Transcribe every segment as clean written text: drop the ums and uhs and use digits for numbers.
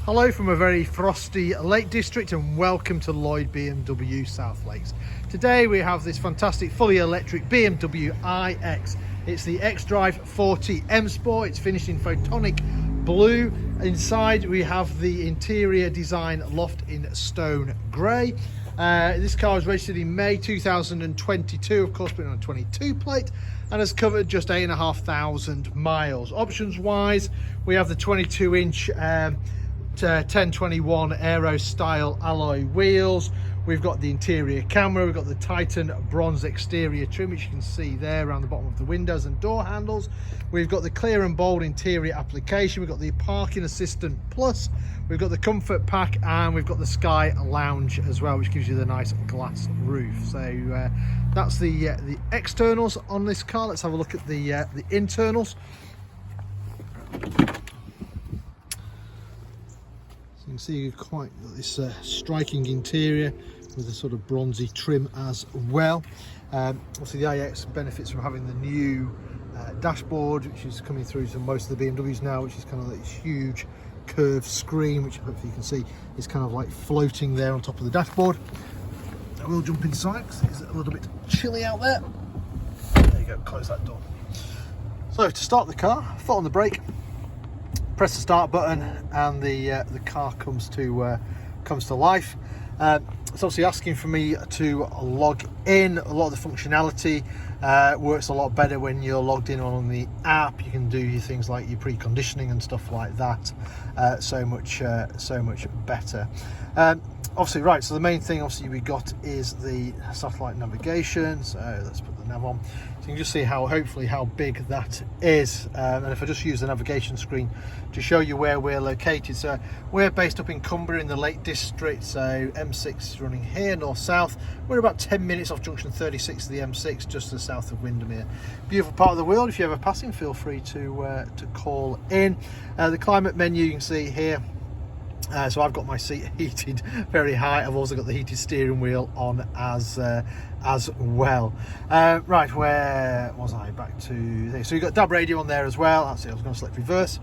Hello from a very frosty Lake District and welcome to Lloyd BMW South Lakes. Today we have this fantastic fully electric BMW iX. It's the xDrive40 M Sport. It's finished in photonic blue. Inside we have the interior design loft in stone grey. This car was registered in May 2022, of course, been on a 22 plate, and has covered just 8,500 miles. Options wise, we have the 22-inch 1021 Aero style alloy wheels. We've got the interior camera, we've got the Titan bronze exterior trim, which you can see there around the bottom of the windows and door handles. We've got the clear and bold interior application, we've got the parking assistant plus, we've got the comfort pack, and we've got the sky lounge as well, which gives you the nice glass roof. So that's the externals on this car. Let's have a look at the internals. You can see you've quite got this striking interior with a sort of bronzy trim as well. Obviously the iX benefits from having the new dashboard, which is coming through to most of the BMWs now, which is kind of like this huge curved screen, which hopefully you can see is kind of like floating there on top of the dashboard. I will jump inside because it's a little bit chilly out there. There you go, close that door. So to start the car, foot on the brake, press the start button, and the car comes to life. It's obviously asking for me to log in. A lot of the functionality works a lot better when you're logged in on the app. You can do your things like your preconditioning and stuff like that. So much better. Obviously, right, so the main thing obviously we got is the satellite navigation. So let's put the nav on. So you can just see hopefully how big that is. And if I just use the navigation screen to show you where we're located. So we're based up in Cumbria in the Lake District. So M6 is running here, north-south. We're about 10 minutes off junction 36 of the M6, just to the south of Windermere. Beautiful part of the world. If you're ever passing, feel free to call in. The climate menu you can see here. So I've got my seat heated very high. I've also got the heated steering wheel on as well. Right, where was I? Back to there. So you've got DAB radio on there as well. That's it. I was going to select reverse.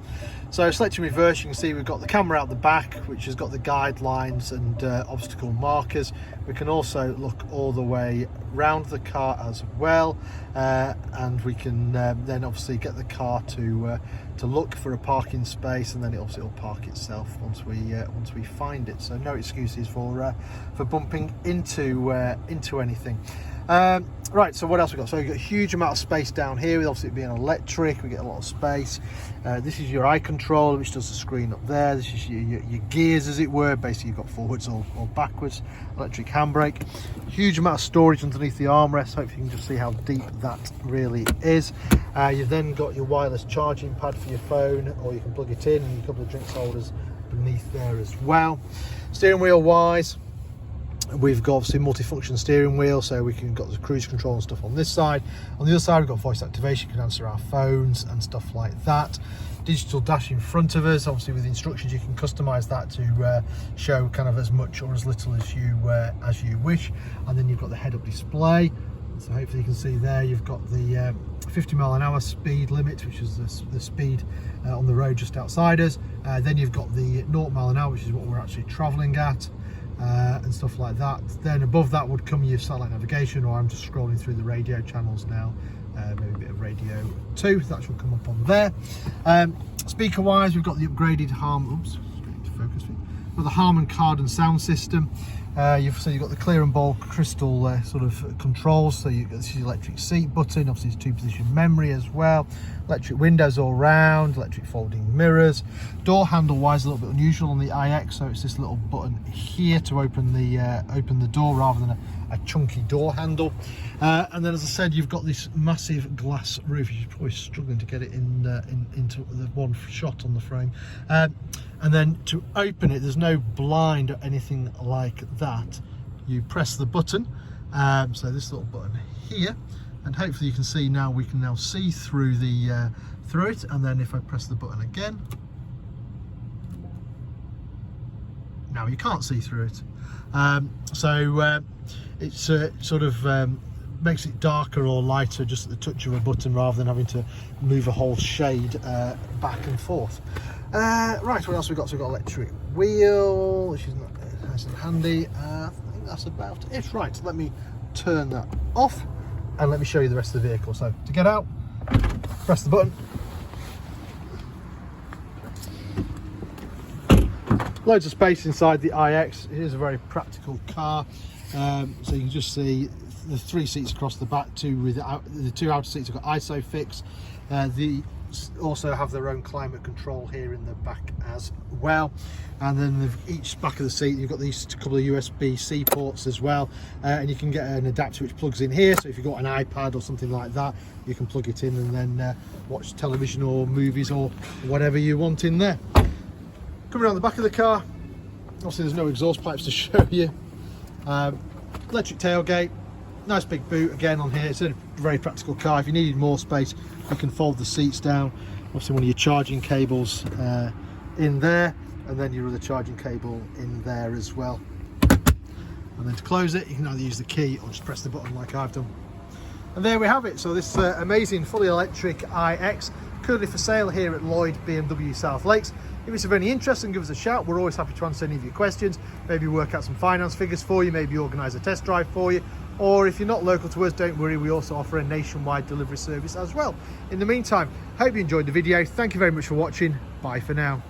So selecting reverse, you can see we've got the camera out the back, which has got the guidelines and obstacle markers. We can also look all the way round the car as well, and we can then obviously get the car to look for a parking space, and then it obviously will park itself once we find it. So no excuses for bumping into anything. Right, so what else we got? So we've got a huge amount of space down here, with obviously it being electric, we get a lot of space. This is your eye control, which does the screen up there. This is your gears, as it were. Basically you've got forwards or backwards. Electric handbrake. Huge amount of storage underneath the armrest. Hopefully you can just see how deep that really is. You've then got your wireless charging pad for your phone, or you can plug it in, and a couple of drinks holders beneath there as well. Steering wheel wise, we've got obviously multifunction steering wheel, so we can got the cruise control and stuff on this side. On the other side we've got voice activation, can answer our phones and stuff like that. Digital dash in front of us. Obviously with instructions you can customize that to show kind of as much or as little as you wish. And then you've got the head-up display. So hopefully you can see there you've got the 50 mph speed limit, which is the speed on the road just outside us. Then you've got the 0 mph, which is what we're actually traveling at. And stuff like that. Then above that would come your satellite navigation, or I'm just scrolling through the radio channels now, maybe a bit of radio 2, that should come up on there. Speaker wise, we've got the upgraded Harman, with the Harman Kardon sound system. You've got the clear and bold crystal sort of controls. So this is the electric seat button. Obviously it's 2-position memory as well. Electric windows all round, electric folding mirrors. Door handle wise, a little bit unusual on the iX. So it's this little button here to open the door rather than a chunky door handle. And then, as I said, you've got this massive glass roof. You're probably struggling to get it into the one shot on the frame. And then to open it, there's no blind or anything like that. You press the button, so this little button here, and hopefully you can see now, we can now see through it. And then if I press the button again, now you can't see through it. It's sort of makes it darker or lighter just at the touch of a button, rather than having to move a whole shade back and forth. Right, what else have we got? So we've got electric wheel, which is nice and handy. I think that's about it. Right, so let me turn that off and let me show you the rest of the vehicle. So to get out, press the button. Loads of space inside the iX. It is a very practical car. So you can just see the 3 seats across the back, the 2 outer seats have got ISOFIX. They also have their own climate control here in the back as well. And then each back of the seat, you've got these couple of USB-C ports as well. And you can get an adapter which plugs in here. So if you've got an iPad or something like that, you can plug it in and then watch television or movies or whatever you want in there. Coming around the back of the car, obviously there's no exhaust pipes to show you. Electric tailgate, nice big boot again on here. It's a very practical car. If you needed more space, you can fold the seats down. Obviously one of your charging cables in there, and then your other charging cable in there as well. And then to close it, you can either use the key or just press the button like I've done. And there we have it. So this amazing fully electric iX, currently for sale here at Lloyd BMW South Lakes. If it's of any interest, then give us a shout. We're always happy to answer any of your questions, maybe work out some finance figures for you, maybe organise a test drive for you, or if you're not local to us, don't worry, we also offer a nationwide delivery service as well. In the meantime, hope you enjoyed the video. Thank you very much for watching. Bye for now.